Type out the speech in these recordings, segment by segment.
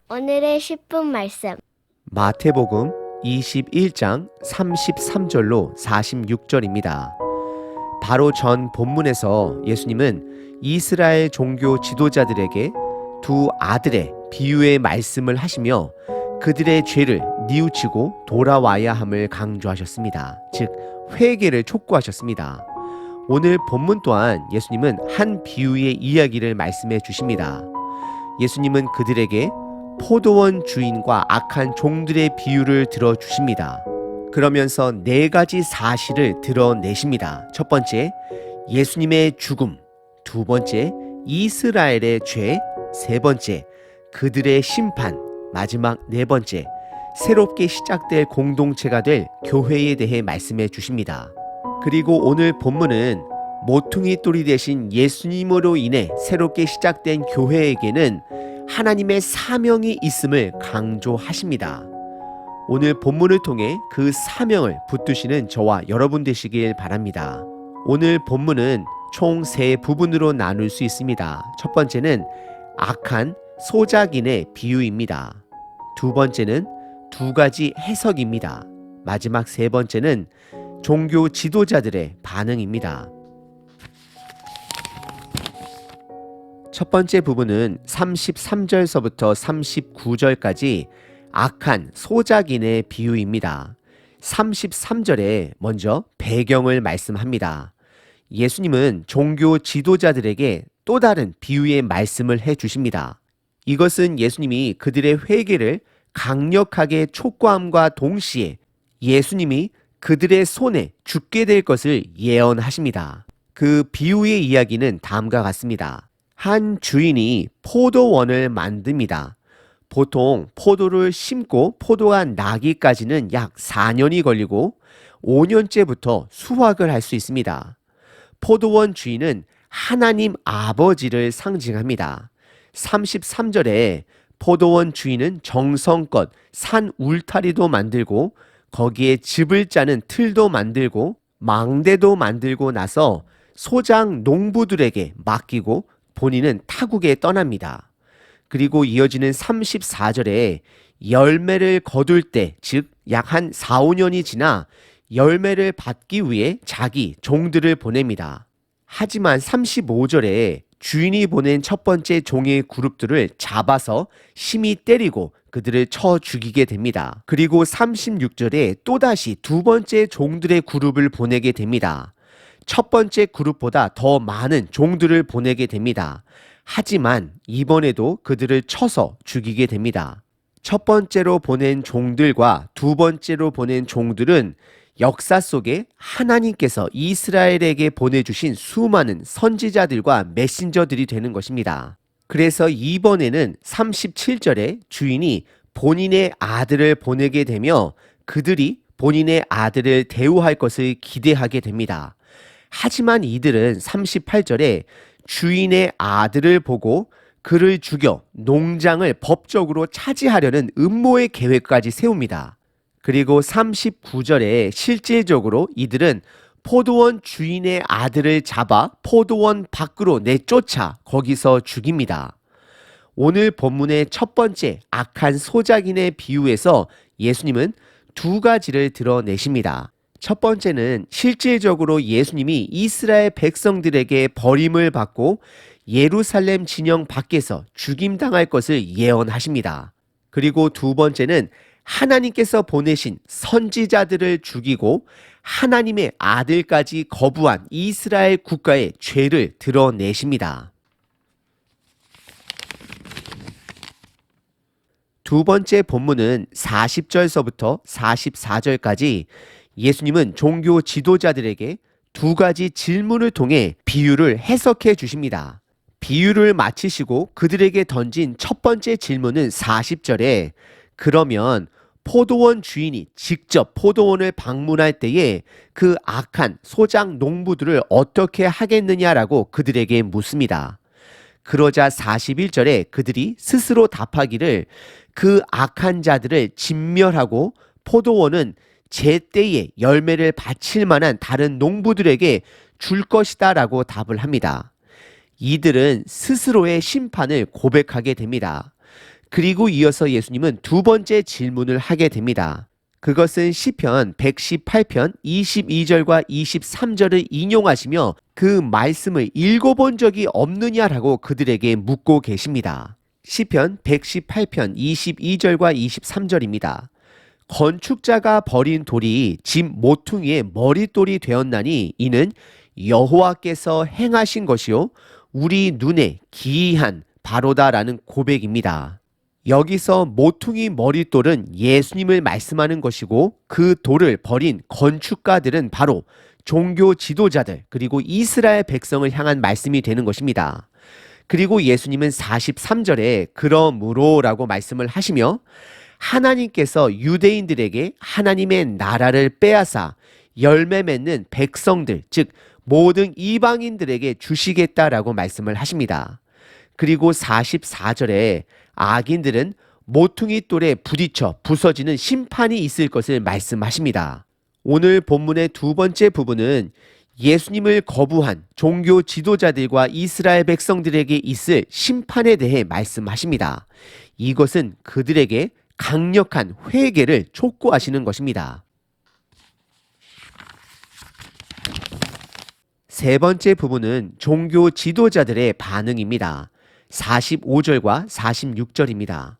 오늘의 10분 말씀. 마태복음 21장 33절로 46절입니다. 바로 전 본문에서 예수님은 이스라엘 종교 지도자들에게 두 아들의 비유의 말씀을 하시며 그들의 죄를 뉘우치고 돌아와야 함을 강조하셨습니다. 즉 회개를 촉구하셨습니다. 오늘 본문 또한 예수님은 한 비유의 이야기를 말씀해 주십니다. 예수님은 그들에게 포도원 주인과 악한 종들의 비유를 들어주십니다. 그러면서 네 가지 사실을 드러내십니다. 첫 번째, 예수님의 죽음. 두 번째, 이스라엘의 죄. 세 번째, 그들의 심판. 마지막 네 번째, 새롭게 시작될 공동체가 될 교회에 대해 말씀해 주십니다. 그리고 오늘 본문은 모퉁이 돌이 되신 예수님으로 인해 새롭게 시작된 교회에게는 하나님의 사명이 있음을 강조하십니다. 오늘 본문을 통해 그 사명을 붙드시는 저와 여러분 되시길 바랍니다. 오늘 본문은 총 세 부분으로 나눌 수 있습니다. 첫 번째는 악한 소작인의 비유입니다. 두 번째는 두 가지 해석입니다. 마지막 세 번째는 종교 지도자들의 반응입니다. 첫 번째 부분은 33절서부터 39절까지 악한 소작인의 비유입니다. 33절에 먼저 배경을 말씀합니다. 예수님은 종교 지도자들에게 또 다른 비유의 말씀을 해주십니다. 이것은 예수님이 그들의 회개를 강력하게 촉구함과 동시에 예수님이 그들의 손에 죽게 될 것을 예언하십니다. 그 비유의 이야기는 다음과 같습니다. 한 주인이 포도원을 만듭니다. 보통 포도를 심고 포도가 나기까지는 약 4년이 걸리고 5년째부터 수확을 할 수 있습니다. 포도원 주인은 하나님 아버지를 상징합니다. 33절에 포도원 주인은 정성껏 산 울타리도 만들고 거기에 즙을 짜는 틀도 만들고 망대도 만들고 나서 소장 농부들에게 맡기고 본인은 타국에 떠납니다. 그리고 이어지는 34절에 열매를 거둘 때, 즉 약 한 4, 5년이 지나 열매를 받기 위해 자기 종들을 보냅니다. 하지만 35절에 주인이 보낸 첫 번째 종의 그룹들을 잡아서 심히 때리고 그들을 쳐 죽이게 됩니다. 그리고 36절에 또다시 두 번째 종들의 그룹을 보내게 됩니다. 첫 번째 그룹보다 더 많은 종들을 보내게 됩니다. 하지만 이번에도 그들을 쳐서 죽이게 됩니다. 첫 번째로 보낸 종들과 두 번째로 보낸 종들은 역사 속에 하나님께서 이스라엘에게 보내주신 수많은 선지자들과 메신저들이 되는 것입니다. 그래서 이번에는 37절에 주인이 본인의 아들을 보내게 되며 그들이 본인의 아들을 대우할 것을 기대하게 됩니다. 하지만 이들은 38절에 주인의 아들을 보고 그를 죽여 농장을 법적으로 차지하려는 음모의 계획까지 세웁니다. 그리고 39절에 실질적으로 이들은 포도원 주인의 아들을 잡아 포도원 밖으로 내쫓아 거기서 죽입니다. 오늘 본문의 첫 번째 악한 소작인의 비유에서 예수님은 두 가지를 드러내십니다. 첫 번째는 실질적으로 예수님이 이스라엘 백성들에게 버림을 받고 예루살렘 진영 밖에서 죽임당할 것을 예언하십니다. 그리고 두 번째는 하나님께서 보내신 선지자들을 죽이고 하나님의 아들까지 거부한 이스라엘 국가의 죄를 드러내십니다. 두 번째 본문은 40절서부터 44절까지 예수님은 종교 지도자들에게 두 가지 질문을 통해 비유를 해석해 주십니다. 비유를 마치시고 그들에게 던진 첫 번째 질문은 40절에 그러면 포도원 주인이 직접 포도원을 방문할 때에 그 악한 소작 농부들을 어떻게 하겠느냐라고 그들에게 묻습니다. 그러자 41절에 그들이 스스로 답하기를 그 악한 자들을 진멸하고 포도원은 제때에 열매를 바칠 만한 다른 농부들에게 줄 것이다 라고 답을 합니다. 이들은 스스로의 심판을 고백하게 됩니다. 그리고 이어서 예수님은 두 번째 질문을 하게 됩니다. 그것은 시편 118편 22절과 23절을 인용하시며 그 말씀을 읽어본 적이 없느냐라고 그들에게 묻고 계십니다. 시편 118편 22절과 23절입니다. 건축자가 버린 돌이 집 모퉁이의 머릿돌이 되었나니 이는 여호와께서 행하신 것이요 우리 눈에 기이한 바로다라는 고백입니다. 여기서 모퉁이 머릿돌은 예수님을 말씀하는 것이고 그 돌을 버린 건축가들은 바로 종교 지도자들 그리고 이스라엘 백성을 향한 말씀이 되는 것입니다. 그리고 예수님은 43절에 그러므로라고 말씀을 하시며 하나님께서 유대인들에게 하나님의 나라를 빼앗아 열매 맺는 백성들 즉 모든 이방인들에게 주시겠다라고 말씀을 하십니다. 그리고 44절에 악인들은 모퉁이 돌에 부딪혀 부서지는 심판이 있을 것을 말씀하십니다. 오늘 본문의 두 번째 부분은 예수님을 거부한 종교 지도자들과 이스라엘 백성들에게 있을 심판에 대해 말씀하십니다. 이것은 그들에게 강력한 회개를 촉구하시는 것입니다. 세 번째 부분은 종교 지도자들의 반응입니다. 45절과 46절입니다.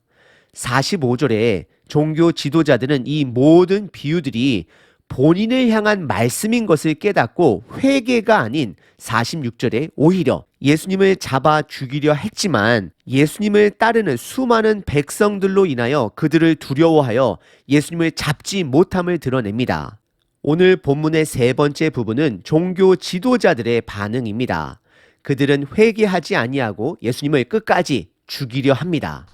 45절에 종교 지도자들은 이 모든 비유들이 본인을 향한 말씀인 것을 깨닫고 회개가 아닌 46절에 오히려 예수님을 잡아 죽이려 했지만 예수님을 따르는 수많은 백성들로 인하여 그들을 두려워하여 예수님을 잡지 못함을 드러냅니다. 오늘 본문의 세 번째 부분은 종교 지도자들의 반응입니다. 그들은 회개하지 아니하고 예수님을 끝까지 죽이려 합니다.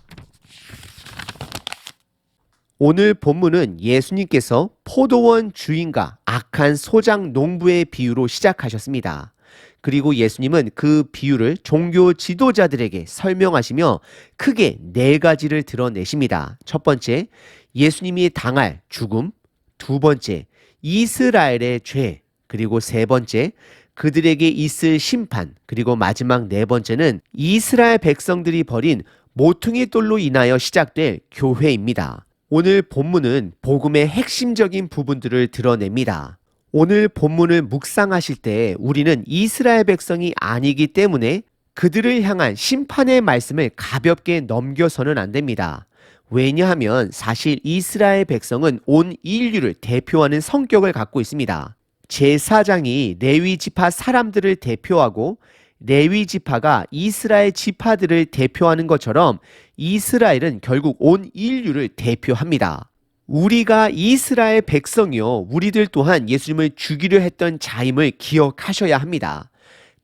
오늘 본문은 예수님께서 포도원 주인과 악한 소장 농부의 비유로 시작하셨습니다. 그리고 예수님은 그 비유를 종교 지도자들에게 설명하시며 크게 네 가지를 드러내십니다. 첫 번째, 예수님이 당할 죽음. 두 번째, 이스라엘의 죄. 그리고 세 번째, 그들에게 있을 심판. 그리고 마지막 네 번째는 이스라엘 백성들이 벌인 모퉁이 돌로 인하여 시작될 교회입니다. 오늘 본문은 복음의 핵심적인 부분들을 드러냅니다. 오늘 본문을 묵상하실 때 우리는 이스라엘 백성이 아니기 때문에 그들을 향한 심판의 말씀을 가볍게 넘겨서는 안 됩니다. 왜냐하면 사실 이스라엘 백성은 온 인류를 대표하는 성격을 갖고 있습니다. 제사장이 레위 지파 사람들을 대표하고 레위 지파가 이스라엘 지파들을 대표하는 것처럼 이스라엘은 결국 온 인류를 대표합니다. 우리가 이스라엘 백성이요 우리들 또한 예수님을 죽이려 했던 자임을 기억하셔야 합니다.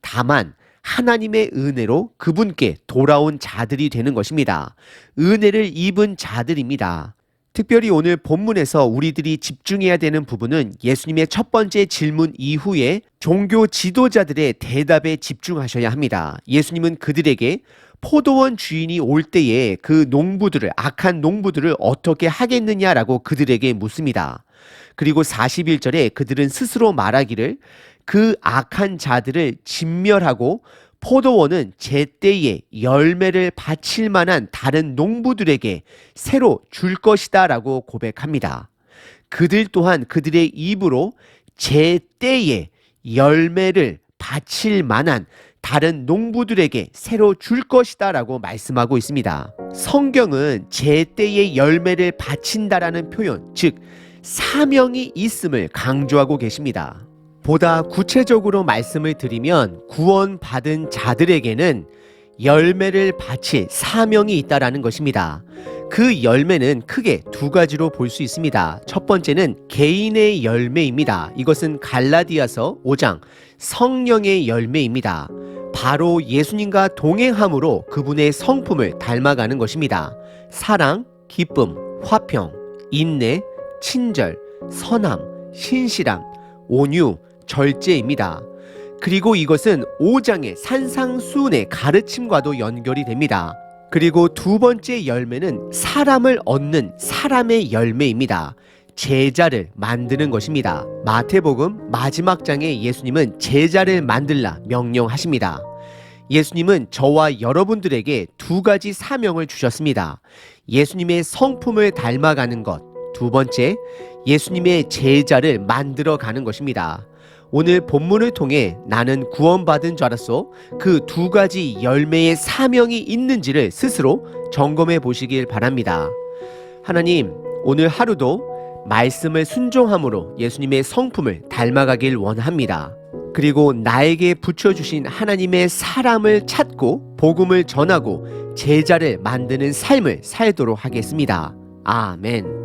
다만 하나님의 은혜로 그분께 돌아온 자들이 되는 것입니다. 은혜를 입은 자들입니다. 특별히 오늘 본문에서 우리들이 집중해야 되는 부분은 예수님의 첫 번째 질문 이후에 종교 지도자들의 대답에 집중하셔야 합니다. 예수님은 그들에게 포도원 주인이 올 때에 그 농부들을, 악한 농부들을 어떻게 하겠느냐라고 그들에게 묻습니다. 그리고 41절에 그들은 스스로 말하기를 그 악한 자들을 진멸하고 포도원은 제때에 열매를 바칠 만한 다른 농부들에게 새로 줄 것이다 라고 고백합니다. 그들 또한 그들의 입으로 제때에 열매를 바칠 만한 다른 농부들에게 새로 줄 것이다 라고 말씀하고 있습니다. 성경은 제때에 열매를 바친다라는 표현, 즉 사명이 있음을 강조하고 계십니다. 보다 구체적으로 말씀을 드리면 구원받은 자들에게는 열매를 바칠 사명이 있다라는 것입니다. 그 열매는 크게 두 가지로 볼 수 있습니다. 첫 번째는 개인의 열매입니다. 이것은 갈라디아서 5장 성령의 열매입니다. 바로 예수님과 동행함으로 그분의 성품을 닮아가는 것입니다. 사랑, 기쁨, 화평, 인내, 친절, 선함, 신실함, 온유, 절제입니다. 그리고 이것은 5장의 산상수훈의 가르침과도 연결이 됩니다. 그리고 두 번째 열매는 사람을 얻는 사람의 열매입니다. 제자를 만드는 것입니다. 마태복음 마지막 장에 예수님은 제자를 만들라 명령하십니다. 예수님은 저와 여러분들에게 두 가지 사명을 주셨습니다. 예수님의 성품을 닮아가는 것, 두 번째, 예수님의 제자를 만들어가는 것입니다. 오늘 본문을 통해 나는 구원받은 자로서 그 두 가지 열매의 사명이 있는지를 스스로 점검해 보시길 바랍니다. 하나님, 오늘 하루도 말씀을 순종함으로 예수님의 성품을 닮아가길 원합니다. 그리고 나에게 붙여주신 하나님의 사람을 찾고 복음을 전하고 제자를 만드는 삶을 살도록 하겠습니다. 아멘.